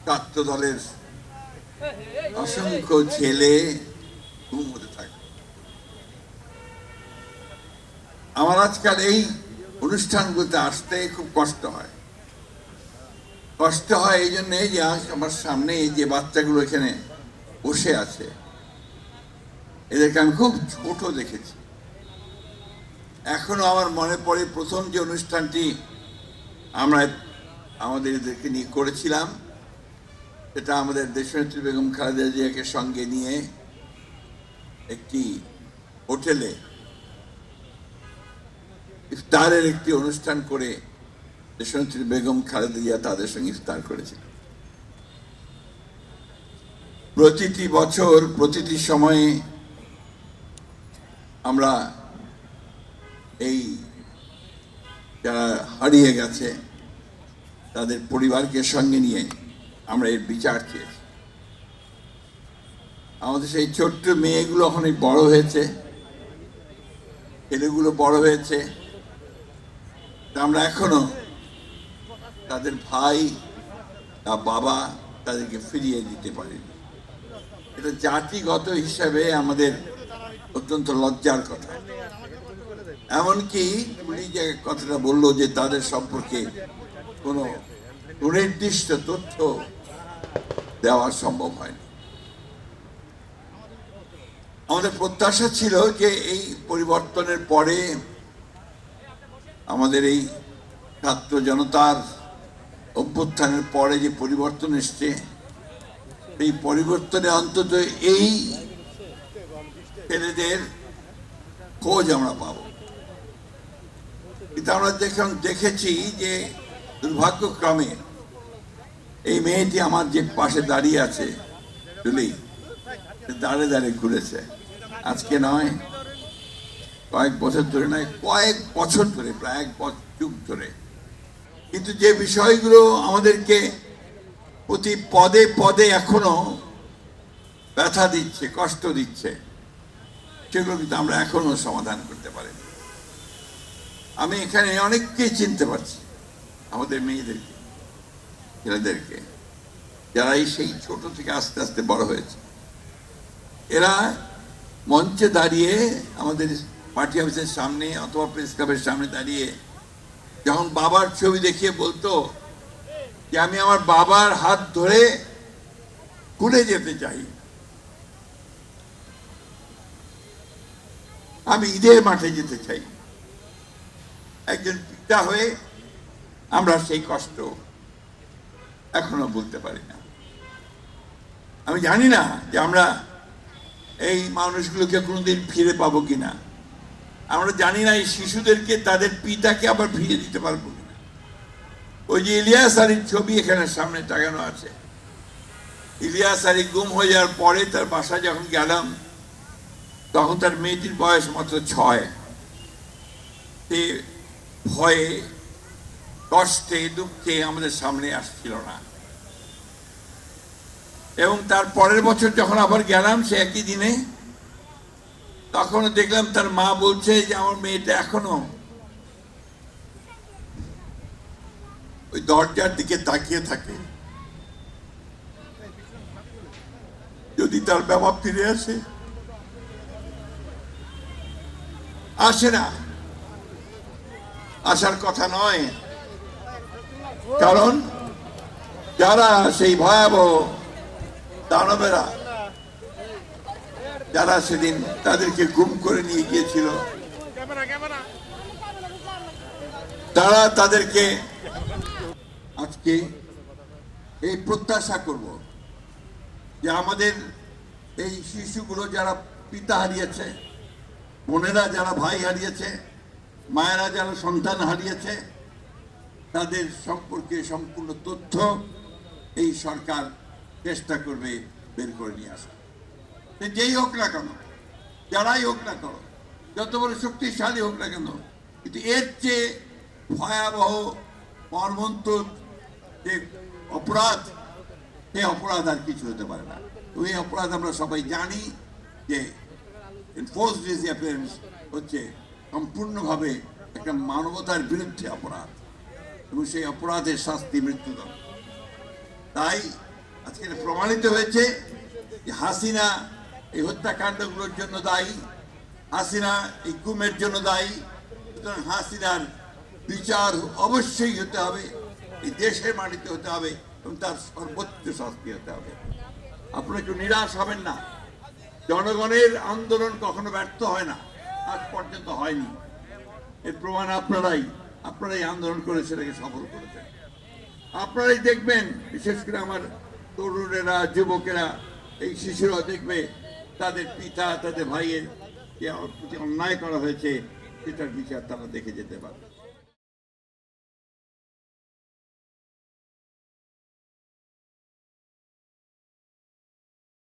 ছাত্র দলের অসংখ্য ছেলে ঘুমোতে থাকে। আমার আজকাল এই অনুষ্ঠানগুলোতে আসতে খুব কষ্ট হয়। এই জন্য যে আমার সামনে এই যে বাচ্চাগুলো এখানে বসে আছে, এদেরকে আমি খুব ছোট দেখেছি। এখনো আমার মনে পড়ে প্রথম যে অনুষ্ঠানটি আমরা আমাদের এদেরকে নিয়ে করেছিলাম, সেটা আমাদের দেশনেত্রী বেগম খালেদা জিয়াকে সঙ্গে নিয়ে একটি হোটেলে ইফতারের একটি অনুষ্ঠান করে দেশনেত্রী বেগম খালেদা জিয়া তাদের সঙ্গে ইফতার করেছিল। প্রতিটি বছর প্রতিটি সময়ে আমরা এই যারা হারিয়ে গেছে তাদের পরিবারকে সঙ্গে নিয়ে আমরা এর বিচার চেয়েছি। আমাদের সেই ছোট্ট মেয়েগুলো অনেক বড় হয়েছে, ছেলেগুলো বড় হয়েছে, আমরা এখনো তাদের ভাই বা বাবা তাদেরকে ফিরিয়ে দিতে পারিনি। এটা জাতিগত হিসাবে আমাদের অত্যন্ত লজ্জার কথা। এমনকি উনি যে কথাটা বললো যে তাদের সম্পর্কে কোনো সুনির্দিষ্ট তথ্য দেওয়া সম্ভব হয়নি। আমাদের প্রত্যাশা ছিল যে এই পরিবর্তনের পরে আমাদের এই ছাত্র জনতার অভ্যুত্থানের পরে যে পরিবর্তন এসছে, এই পরিবর্তনে অন্তত এই ছেলেদের খোঁজ আমরা পাব। কিন্তু আমরা দেখেছি যে দুর্ভাগ্যক্রমে এই মেয়েটি আমার যে পাশে দাঁড়িয়ে আছে দাঁড়ে দাঁড়িয়ে ঘুরেছে। আজকে নয়, কয়েক বছর ধরে নয়, কয়েক বছর ধরে, প্রায় এক যুগ ধরে। কিন্তু যে বিষয়গুলো আমাদেরকে প্রতি পদে পদে এখনো ব্যথা দিচ্ছে, কষ্ট দিচ্ছে, সেগুলো কিন্তু আমরা এখনো সমাধান করতে পারিনি। আমি এখানে অনেককেই চিনতে পারছি, আমাদের মেয়েদেরকে, ছেলেদেরকে, যারা সেই ছোট থেকে আস্তে আস্তে বড় হয়েছে। এরা মঞ্চে দাঁড়িয়ে আমাদের পার্টি অফিসের সামনে অথবা প্রেস ক্লাবের সামনে দাঁড়িয়ে যখন বাবার ছবি দেখিয়ে বলতো যে আমি আমার বাবার হাত ধরে স্কুলে যেতে চাই, আমি ঈদের মাঠে যেতে চাই। একজন পিতা হয়ে আমরা সেই কষ্ট এখনো বলতে পারি না। আমি জানি না যে আমরা এই মানুষগুলোকে কোনোদিন ফিরে পাবো কিনা। আমরা জানি না এই শিশুদেরকে তাদের পিতাকে আবার ফিরে দিতে পারবো কিনা। ওই যে ইলিয়াস আলীর ছবি এখানে সামনে টাঙানো আছে, ইলিয়াস আলী গুম হয়ে যাওয়ার পরে তার বাসায় যখন গেলাম, তখন তার মেয়েটির বয়স মাত্র 6। সে ভয়ে, কষ্টে, দুঃখে আমাদের সামনে আসছিল না। এবং তার পরের বছর যখন আবার গেলাম সে একই দিনে, তখন দেখলাম তার মা বলছে যে আমার মেয়েটা এখনো ওই দরজার দিকে তাকিয়ে থাকে, যদি তার বাবা ফিরে আসে না, আসার কথা নয়। কারণ যারা সেই ভয়াবহ দানবেরা, যারা সেদিন তাদেরকে গুম করে নিয়ে গিয়েছিল, তারা তাদেরকে আজকে এই প্রত্যাশা করব যে আমাদের এই শিশুগুলো যারা পিতা হারিয়েছে, বোনেরা যারা ভাই হারিয়েছে, মায়েরা যারা সন্তান হারিয়েছে, তাদের সম্পর্কে সম্পূর্ণ তথ্য এই সরকার চেষ্টা করবে বের করে নিয়ে আসা। যেই হোক না কেন, যারাই হোক না কেন, যত বড় শক্তিশালী হোক না কেন, কিন্তু এর চেয়ে ভয়াবহ মর্মন্তুদ যে অপরাধ, সেই অপরাধ আর কিছু হতে পারে না। এই অপরাধ আমরা সবাই জানি যে এনফোর্সড ডিসঅ্যাপিয়ারেন্স হচ্ছে সম্পূর্ণভাবে একটা মানবতার বিরুদ্ধে অপরাধ, এবং সেই অপরাধের শাস্তি মৃত্যুদণ্ড। তাই আজকে এটা প্রমাণিত হয়েছে যে হাসিনা এই হত্যাকাণ্ডগুলোর জন্য দায়ী, হাসিনা এই গুমের জন্য দায়ী। সুতরাং হাসিনার বিচার অবশ্যই হতে হবে, এই দেশের মাটিতে হতে হবে এবং তার সর্বোচ্চ শাস্তি হতে হবে। আপনারা একটু নিরাশ হবেন না, জনগণের আন্দোলন কখনো ব্যর্থ হয় না, আজ পর্যন্ত হয়নি। এর প্রমাণ আপনারাই আন্দোলন করে সেটাকে সফল করেছেন। আপনারাই দেখবেন, বিশেষ করে আমার তরুণেরা, যুবকেরা, এই শিশুরা দেখবে তাদের পিতা, তাদের ভাইয়ের যে প্রতি অন্যায় করা হয়েছে সেটার বিচার তারা দেখে যেতে পারবে।